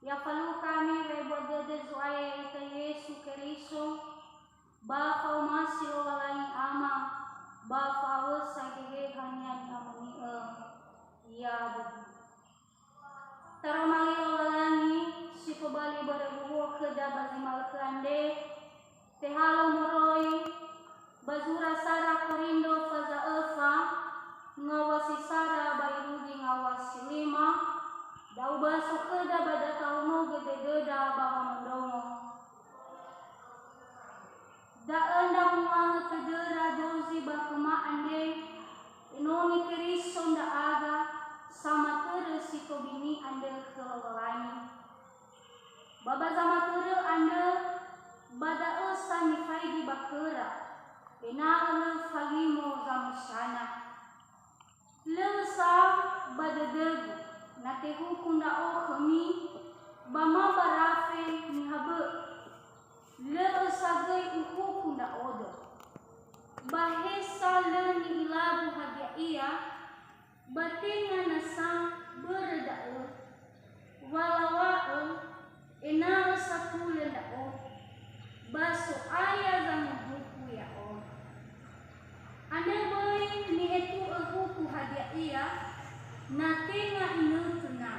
yafalu kami webodede zuaya ita Yesu Keriso ba faumasi walani ama ba fawasa gege hanya amuni ya taramali walani si pebali barabuwa keda bazimal kande tehalo moroi bazura sara korindo faza efa ngawasi sara bairugi ngawasi lima dau basu keda bada kauno gede geda bawa mendongo da endang wang kedera dozi bakema ande inoni Keriso nda aga sama tere siko bini ande kelolani baba sama tere ande bada esa nifai di bakera ena ele falimo zamusana lesa bada degu nate hukum da o kemi bama barafe ni habe le sagai hukum da odo bahesa le ni ilabu hagia ia batinga nasa berda o walawa ena satu le da o baso aya zamu buku ya o ane boy ni etu hukum hagia ia natinga inutuna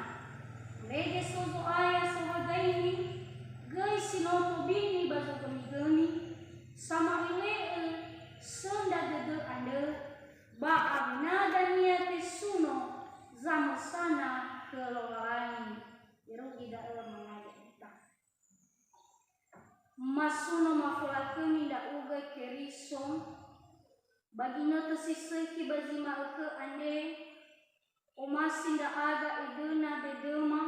lege sozo aya sohagaini gai sinoto bini bazo gemi sama ile senda dede ande ba abna dania tesuno zamu sana kelolani iru ida mengaja kita masuno mafula kemi da uga Keriso bagino tesiseki bazima ke ande omasinda aga idena dedema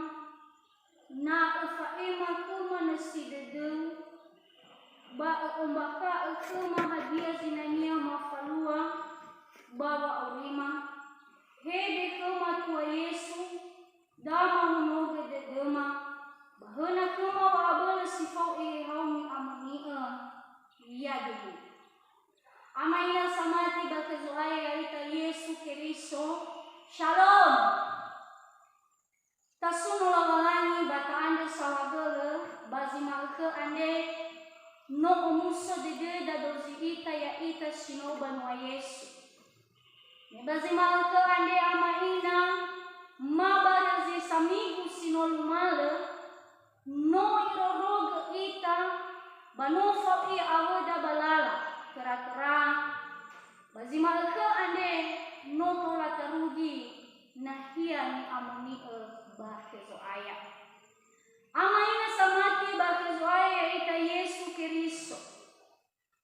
na ufa ema kuma nasi dedeu ba ombaka ukuma hadia zinania mafalua baba aurima hede kuma tua Yesu dama hunoge dedema bahana kuma wa abona sifau haumi amania iya debu amaina samati bakezoaya ita Yesu Keriso Shalom. Tasuno lawalani bata ande sawagele bazima ke ande no omuso dede da dozi ita ya ita shinoba no Yesu. Ne bazima ke ande amaina mabarazi samigu sinolumale no iroroge ita banofa i awoda balala kera-kera bazima ke ande no tola terugi nahia ni amoni bakezo aya amaina samati bakezo aya ita Yesu Keriso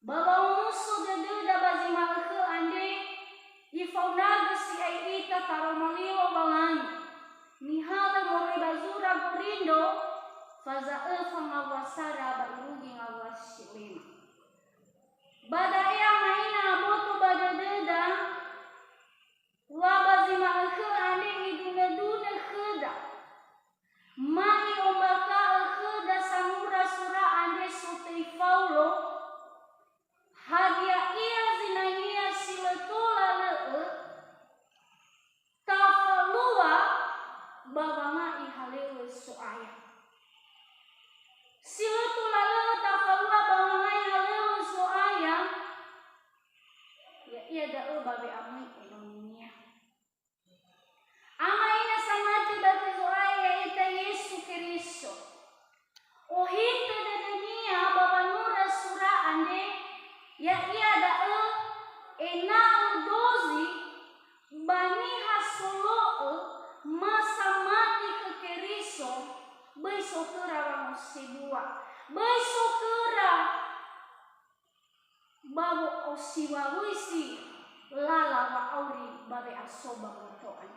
baba musu dede bazima ke ande ifaunaga si ai ita taromalio balani ni hala mori bazura gorindo faza elfa ngawasara bairugi ngawasilima badaya maina aboto badadeda wabazima ke ane idune kheda mani ombaka kheda samura sura ande sutei faulo hadia ia zinania siletola le tafalua babanga ihalewe soaya siletola le tafalua babanga ihalewe soaya ya ia da babe amai elonia amaina samati bakezoaya ita Yesu Keriso ohite dedenia babanura sura ande ya ia da ena dozi bani hasolo masamati ke Keriso besokera wangosibua besokera babo osiwa wisi lala wa auri babe asoba motoan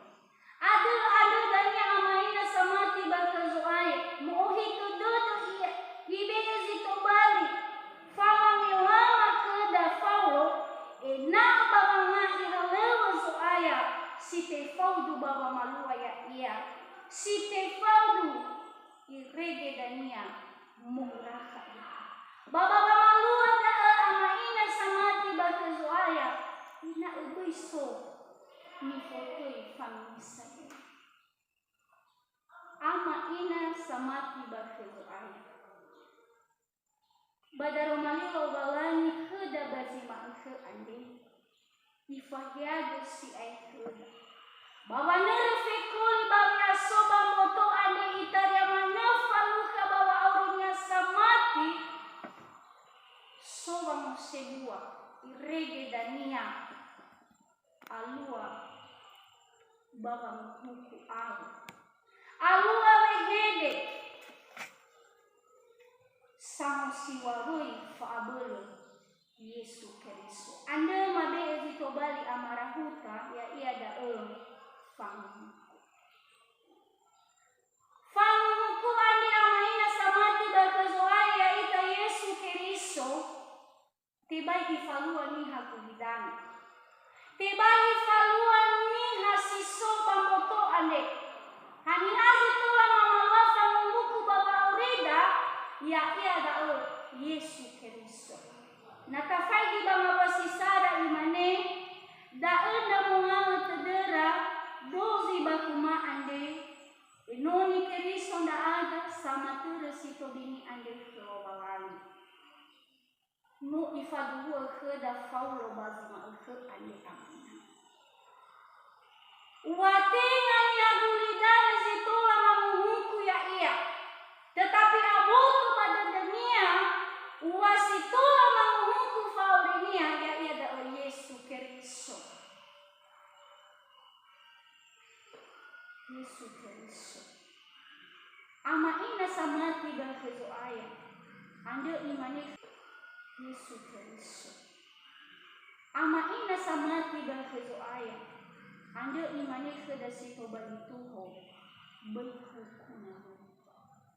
ada danya amaina samati bakazoaye mohito dodo iya ibezi tobali fama miwama keda faulo ena baba ngahi halewa zoaya site faudu baba malua ya iya site faudu irege dania muraka baba malua da amaina samati bakazoaya ina ubiso ni foto ifamisa ama ina samati bakezo aya. Badaromalilo balani heda bazima ke ande. Ifahiado si ay heda. Bawa nerfekoli babya soba moto ande itaria manefaluka bawa aurinya samati. Soba mosebua irege dania alua baba mhuku alu. Alua wehede. Sama siwarui faabele Yesu Kristo. Anda mabe ezito bali amarahuta ya ia da fangu. Fangu ande amaina samati bakazoai ya ita Yesu Kristo. Tibai ifalua ni hakuhidani. Tibai ifalua ni hasisoba moto ande. Hani hazi tula mamalua fangu baba urida ya ia da Yesu Kristo. Nakafaidi banga wasisara imane da enda mungawa tedera dozi bakuma ande enoni Kristo da aga sama teresito bini ande flowalani. No ifadua kheda faulo bazima ukhe ande amina. Watenga ni agulidana zitola mamuhuku ya ia. Tetapi abotu pada dunia wasitola mamuhuku faurinia ya ia da Yesu Kristo. Yesu Kristo. Ama ina samati bakezo aya. Anda imani Yesu Kristo. Ama ina samati bakezo aya. Anda imani kheda sito balituho baikukuna.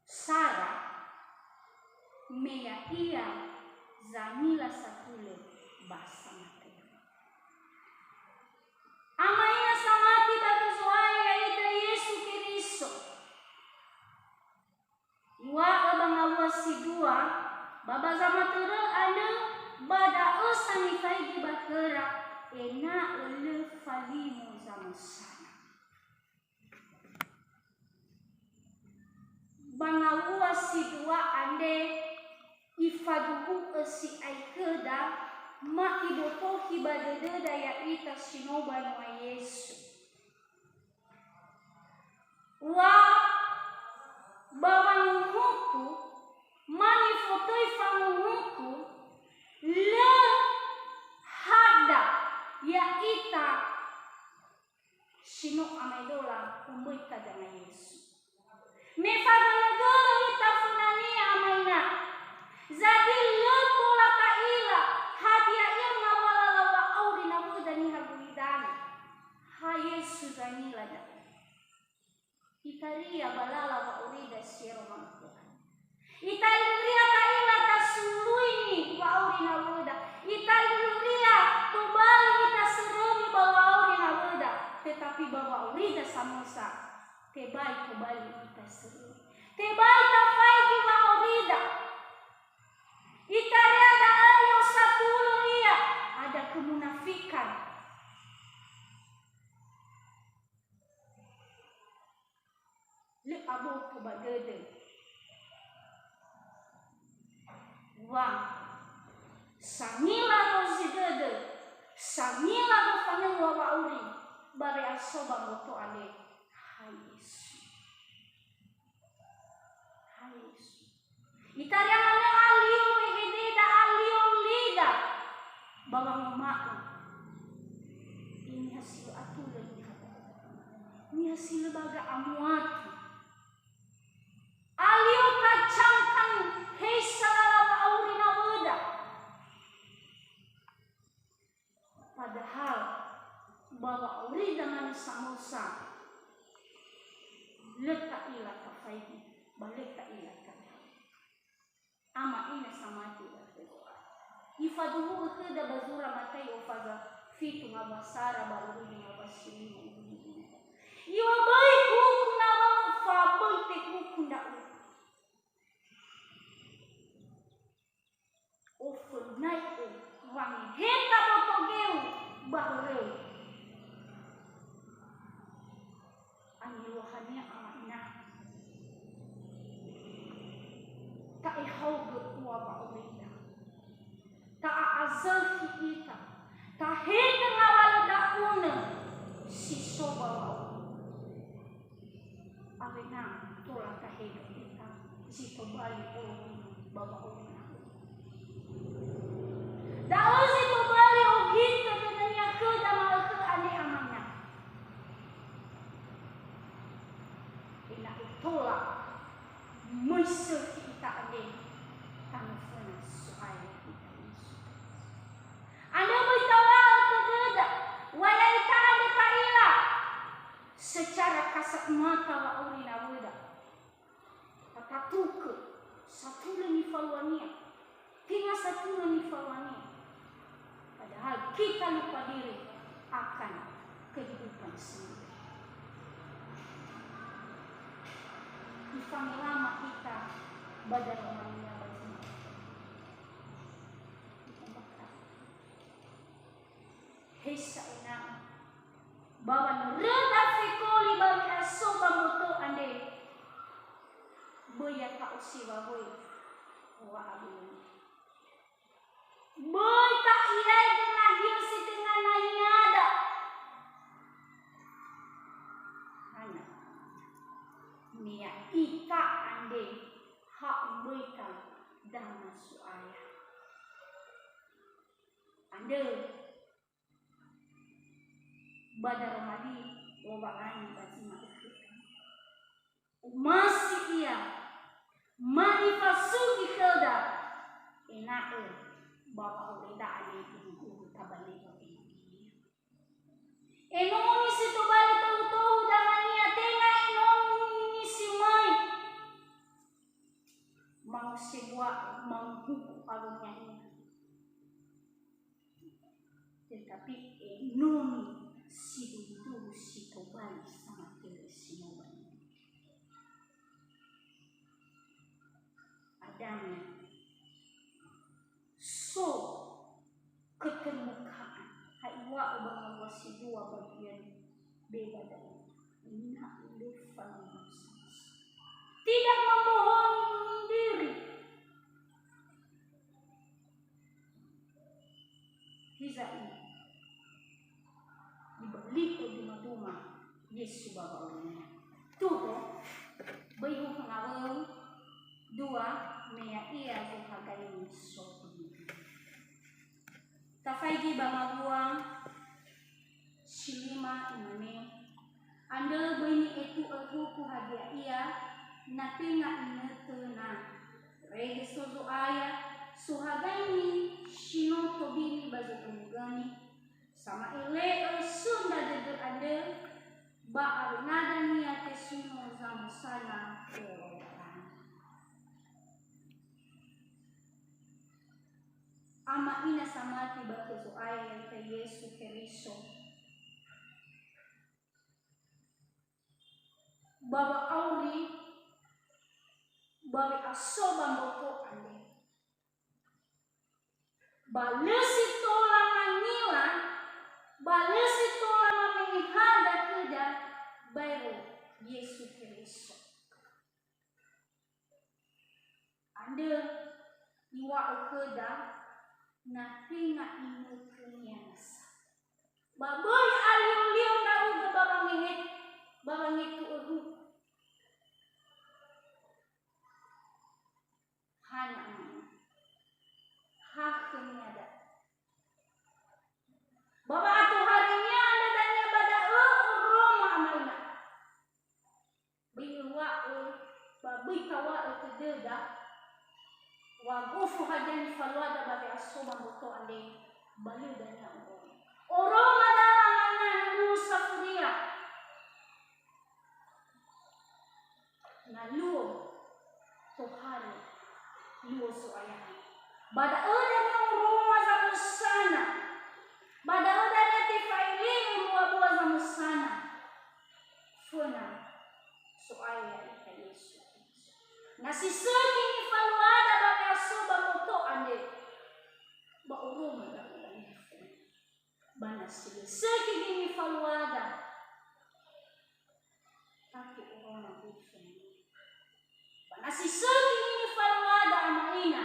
Sara meya ia zamila satule basa mateo. Ama ina samati bakezoaya ya ita Yesu Kristo. Iwa abang awasi dua baba zamatere anda bada osani faidi bakera ena ele falimu zamasana. Bangawua si dua ande ifaduhu si aikeda ma iboto hibadeda ya ita sinoba noa Yesu. Wa bawanguhuku mani fotoi fanguhuku le hada ya ita sino amedola kumbuita dengan Yesu. Mefadalagala itafunania amaina. Zadi leto la kaila hadia ilma wala wa auri na muda ni hagulidani. Ha Yesu zanila da. Itaria balala wa urida siero mangkuhan. Itaria kaila tasuluini wa auri na muda. Itaria tubali itaseremi bawa auri na muda. Tetapi bawa urida samosa. Tebai kembali kita sering. Tebai tafai kita orida. Itaria ada ayo satu dia. Ada kemunafikan. Le abu kebagede. Wang. Samila rozidede. Samila rofane wawa uri. Bare asoba moto ale. Itaria mana alio wehede da alio lida bawang mau ini hasil aturan ini hasil baga amuat alio kacangkan hei salala aurina weda padahal bawa auri dengan samosa letak ilah kafaidi balik tak ilah ama ina samati bakezoa. Ifaduhu kheda bazura matai ofaga fitu ngabasara baluri ngabasiri. Iwa bai kukuna wa fabel te kukunda u. Ofel naik u wangi heta botogeu bahre. Ani lohania ama ina. Bapa Ulinda. Ta'azal kita. Tahita ngawal dauna si sobawa. Awena tolak kahega kita si tobali Bapa Ulinda. Dahil si tobali o kita dengan niya ke damal ke ane amanya. Ina itolak meser kita ane tangan suaya kita Yesus. Anda bertawa terdedak, wala ita anda kaila secara kasat mata wa Ulina weda. Tatatuke satu lagi falwania, tinggal satu lagi falwania. Padahal kita lupa diri akan kehidupan sendiri. Ifang lama kita badan orangnya bagi Hesa ina bawa reda fikoli bagi asoba moto ande boya ka usiwa boy wa abun boy tak ilai dengan hiu si dengan nanyada hana niya ika ande hak boyka dana suaya ande badar madi wabangani bagi maafkan masih ia manifasugi kelda enae Bapa Ulinda ane ibu tabali ini enoni si tobali tahu damania tenga enoni si mai mau sebuah menghukum alunya ini tetapi enoni si dulu si tobali sama si mobali adanya so keterbukaan haiwa ubang wasi dua bagian beda dari ini tidak membohongi diri hisa ini dibalik di rumah Yesus Bapa Ulinda tuh bayu pengawal dua meya iya buhagai so tafaigi bamaguang silima imane anda bini itu aku hadia iya natinga inetena rege sozo aya suhagaini shino tobini bazo umugani sama ile sunda deger anda ba arinada niate suno zamu sana ama ina samati batu aya ita Yesu Kristo baba auri bawi asoba moko ande balesi tola manila balesi tola mamihada kuda baru Yesu Kristo ande iwa kuda natinga inu kenyasa baboy aliu-liu na uga babangit tuuhu hana haknya ada baba atu harinya ada danya bada roma amalna biwa babi kawa utededa wagufu hajani falwada babi asoma moto ande bali danya oroma dala mana nusa furia na luo tohari luo soaya bada ada ng roma sa musana bada ada nati failin buwa sa musana funa soaya ika Yesu nasisaki ni falwada babi asoma moto ande ba oroma dala bana siki ni falwada tapi oroma bukan bana siki ni falwada amaina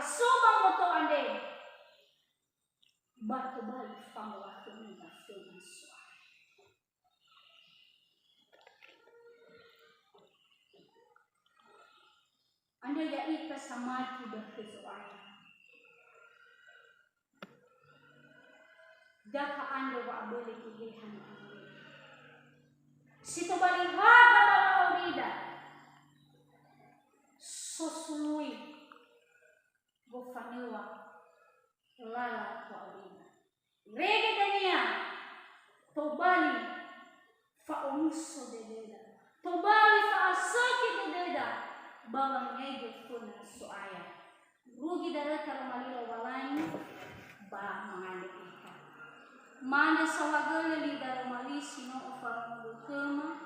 subang moto ande batu balik pangwaktu minta firman suara. Anda ya ita sama tidak kesuara. Jaka anda wa abeli kihihan anda. Sito balihaga bala aurida. Sosului gofanewa lala wa aurida. Rege dania tobali fa omuso dededa. Tobali fa asaki dededa. Bawang ngege pun suaya. Rugi dari karamalira walani ba mangande ika. Mande sawagale li dari malisi no ofar mudukema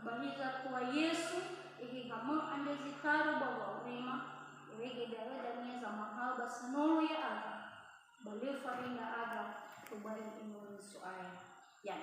bahiga tua Yesu igi hamo ande zikaru bawa urema rege dari dania sama hal basanolo ya aga baliu farinda aga tubali inul suaya. Yan.